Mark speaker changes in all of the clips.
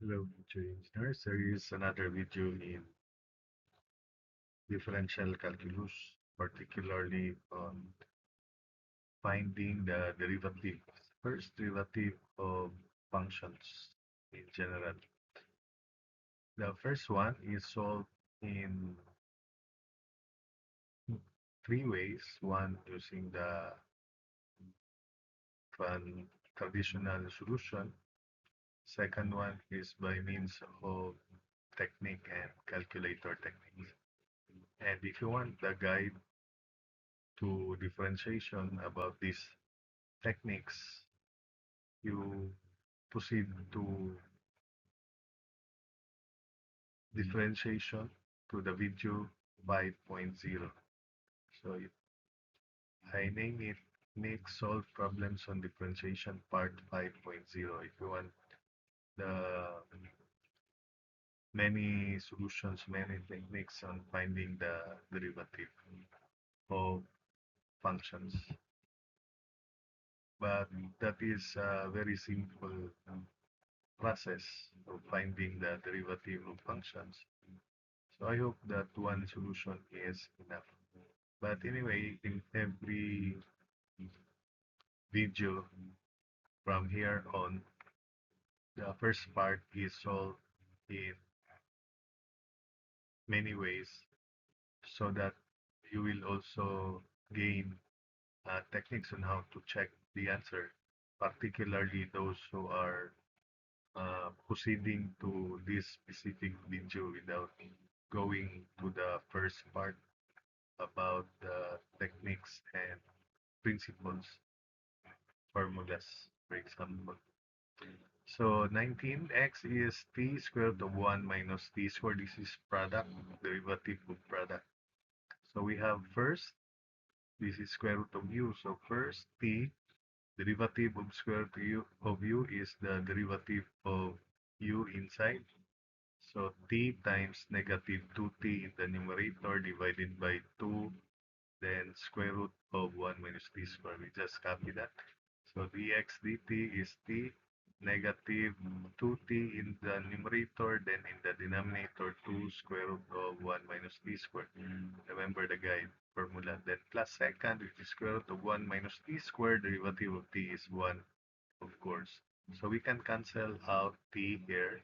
Speaker 1: Hello, teacher engineers. There is another video in differential calculus, particularly on finding the derivative, first derivative of functions in general. The first one is solved in three ways. One using the traditional solution. Second one is by means of technique and calculator techniques. And if you want the guide to differentiation about these techniques, you proceed to differentiation to the video 5.0. So I name it Nick Solve Problems on Differentiation Part 5.0. If you want the many solutions, many techniques on finding the derivative of functions. But that is a very simple process of finding the derivative of functions. So I hope that one solution is enough. But anyway, in every video from here on, the first part is solved in many ways so that you will also gain techniques on how to check the answer, particularly those who are proceeding to this specific video without going to the first part about the techniques and principles, formulas, for example. So 19x is t square root of 1 minus t squared. This is product, derivative of product. So we have first, this is square root of u. So first t, derivative of square root of u is the derivative of u inside. So t times negative 2t in the numerator divided by 2, then square root of 1 minus t squared. We just copy that. So dx dt is t negative 2t in the numerator, then in the denominator 2 square root of 1 minus t squared. Remember the guide formula. Then plus second, which is square root of 1 minus t squared, derivative of t is 1, of course. So we can cancel out t here,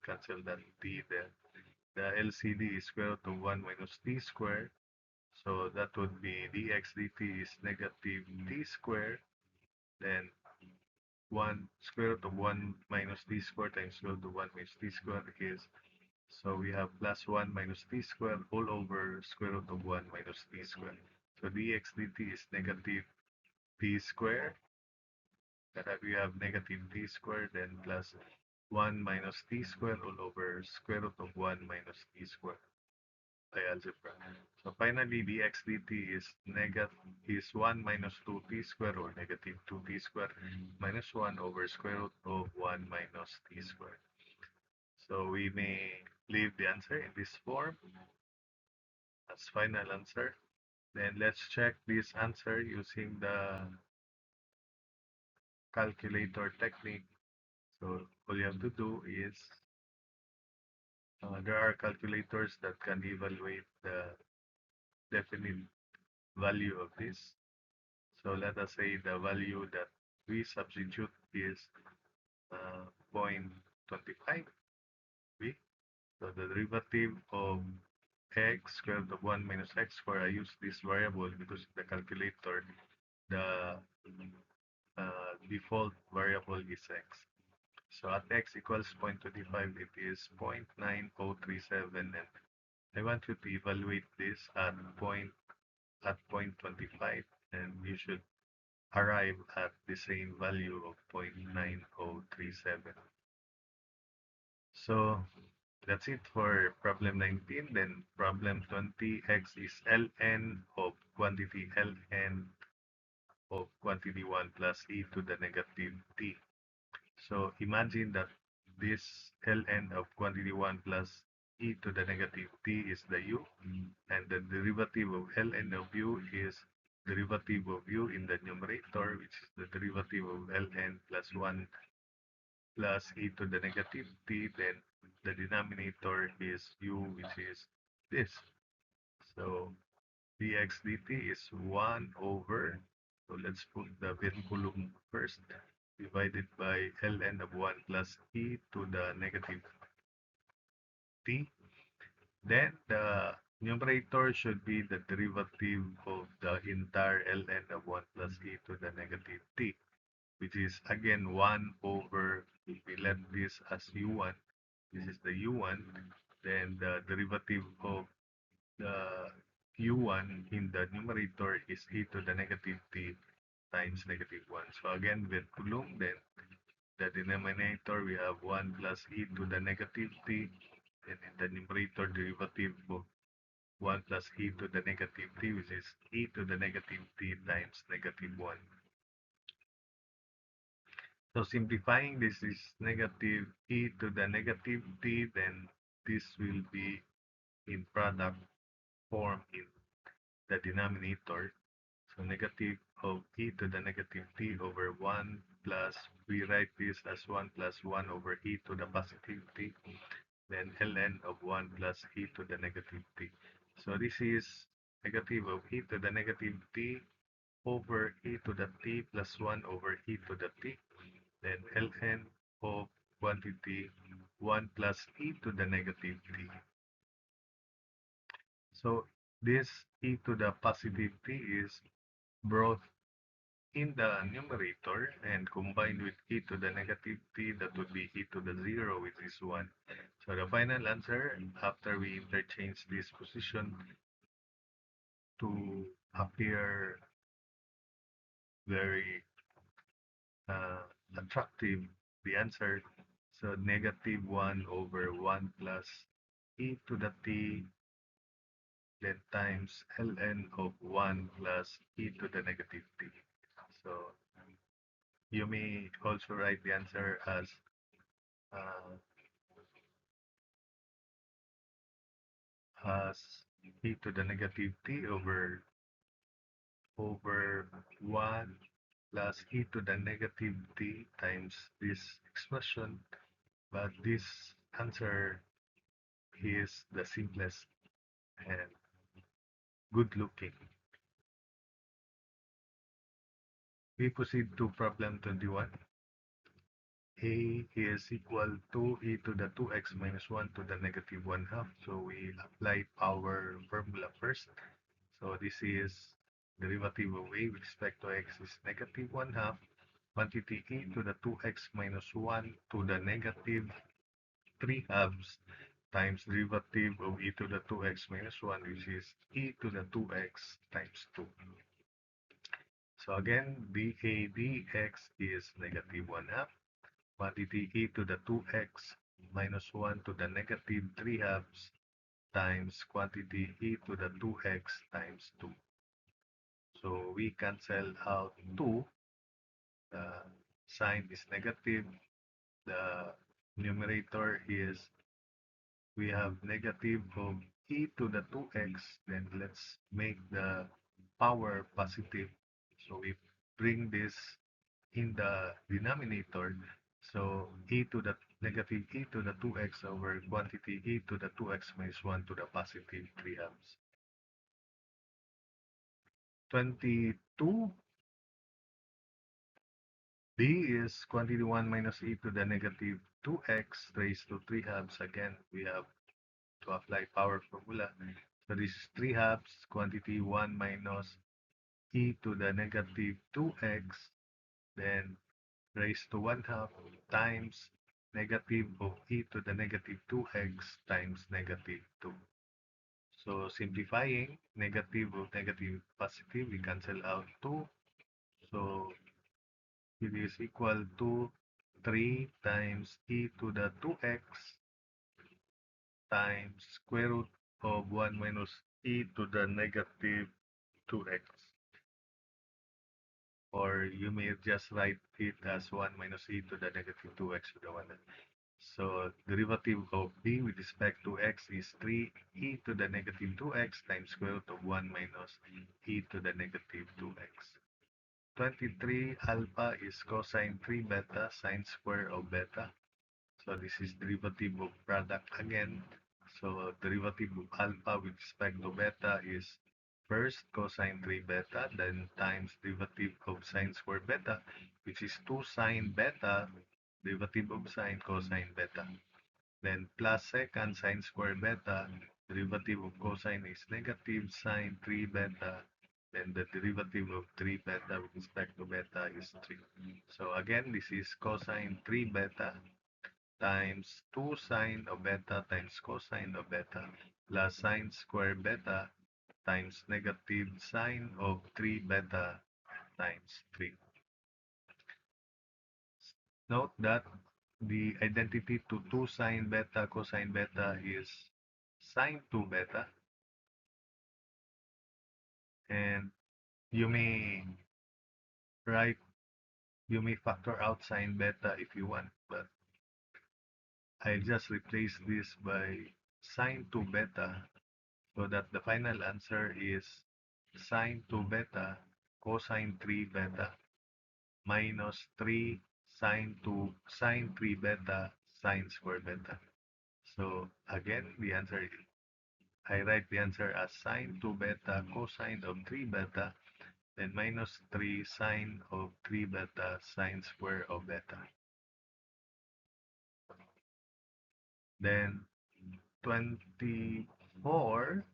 Speaker 1: cancel that t there. The LCD is square root of 1 minus t squared. So that would be dx dt is negative t squared, then 1 square root of 1 minus t squared times square root of 1 minus t squared is, so we have plus 1 minus t squared all over square root of 1 minus t squared. So dx dt is negative t squared. We have negative t squared, then plus 1 minus t squared all over square root of 1 minus t squared by algebra. So finally, dx dt is 1 minus 2t squared, or negative 2t squared, minus 1 over square root of 1 minus t squared. So we may leave the answer in this form as final answer. Then let's check this answer using the calculator technique. So all you have to do is, there are calculators that can evaluate the definite value of this. So let us say the value that we substitute is 0.25 b. So the derivative of x square root of 1 minus x squared, I use this variable because the calculator, the default variable is x. So at x equals 0.25, it is 0.9037, and I want you to evaluate this at 0.25, and you should arrive at the same value of 0.9037. So that's it for problem 19. Then problem 20, x is ln of quantity ln of quantity 1 plus e to the negative t. So imagine that this ln of quantity 1 plus e to the negative t is the u, and the derivative of ln of u is derivative of u in the numerator, which is the derivative of ln plus 1 plus e to the negative t, then the denominator is u, which is this. So dx dt is 1 over, so let's put the vinculum first, divided by ln of 1 plus e to the negative t. Then the numerator should be the derivative of the entire ln of 1 plus e to the negative t, which is again 1 over, if we let this as u1, this is the u1, then the derivative of the u1 in the numerator is e to the negative t times negative 1. So again, with Coulomb, then the denominator we have 1 plus e to the negative t, and in the numerator derivative of 1 plus e to the negative t, which is e to the negative t times negative 1. So simplifying, this is negative e to the negative t, then this will be in product form in the denominator. So negative of e to the negative t over 1 plus, we write this as 1 plus 1 over e to the positive t, then ln of 1 plus e to the negative t. So this is negative of e to the negative t over e to the t plus 1 over e to the t, then ln of quantity 1 plus e to the negative t. So this e to the positive t is brought in the numerator and combined with e to the negative t, that would be e to the 0, which is 1. So the final answer, after we interchange this position to appear very attractive, the answer, so negative 1 over 1 plus e to the t, then times ln of 1 plus e to the negative t. So you may also write the answer uh, as e to the negative t over 1 plus e to the negative t times this expression, but this answer is the simplest and good looking. We proceed to problem 21. A is equal to e to the 2x minus 1 to the negative 1 half. So we apply our formula first. So this is derivative of a with respect to x is negative 1 half, quantity e to the 2x minus 1 to the negative 3 halves times derivative of e to the 2x minus 1, which is e to the 2x times 2. So again, dA dx is negative 1 half, quantity e to the 2x minus 1 to the negative 3 halves times quantity e to the 2x times 2. So we cancel out 2. The sign is negative. The numerator is, we have negative of e to the 2x. Then let's make the power positive. So we bring this in the denominator. So e to the negative e to the 2x over quantity e to the 2x minus 1 to the positive 3 halves. 22, b is quantity 1 minus e to the negative 2x raised to 3 halves. Again, we have to apply power formula. So this is 3 halves, quantity 1 minus e to the negative 2x, then raised to 1 half times negative of e to the negative 2x times negative 2. So simplifying, negative of negative positive, we cancel out 2. So it is equal to 3 times e to the 2x times square root of 1 minus e to the negative 2x. Or you may just write it as 1 minus e to the negative 2x to the 1. So derivative of b with respect to x is 3 e to the negative 2x times square root of 1 minus e to the negative 2x. 23 alpha is cosine 3 beta sine square of beta. So this is derivative of product again. So derivative of alpha with respect to beta is first cosine 3 beta, then times derivative of sine square beta, which is 2 sine beta, derivative of sine cosine beta. Then plus second sine square beta, derivative of cosine is negative sine 3 beta. Then the derivative of 3 beta with respect to beta is 3. So again, this is cosine 3 beta times 2 sine of beta times cosine of beta plus sine square beta times negative sine of 3 beta times 3. Note that the identity to 2 sine beta cosine beta is sine 2 beta, and you may write, you may factor out sine beta if you want, but I just replace this by sine 2 beta so that the final answer is sine 2 beta cosine 3 beta minus 3 sine 2 sine 3 beta sine square beta. So again, the answer, I write the answer as sine 2 beta cosine of 3 beta, then minus 3 sine of 3 beta sine square of beta. Then 24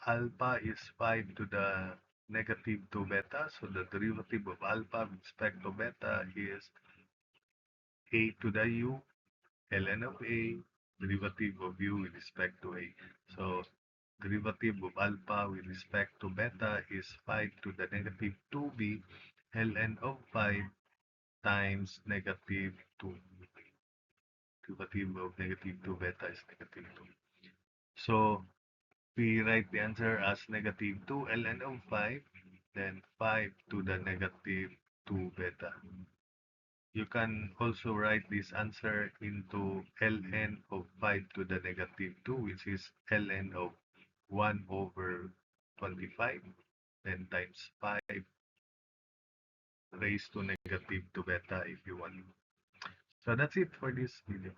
Speaker 1: alpha is 5 to the negative 2 beta. So the derivative of alpha with respect to beta is a to the u ln of a, derivative of u with respect to a. So derivative of alpha with respect to beta is 5 to the negative 2b ln of 5 times negative 2. Derivative of negative 2 beta is negative 2. So we write the answer as negative 2 ln of 5, then 5 to the negative 2 beta. You can also write this answer into ln of 5 to the negative 2, which is ln of 1 over 25, then times 5 raised to negative 2 beta if you want. So that's it for this video.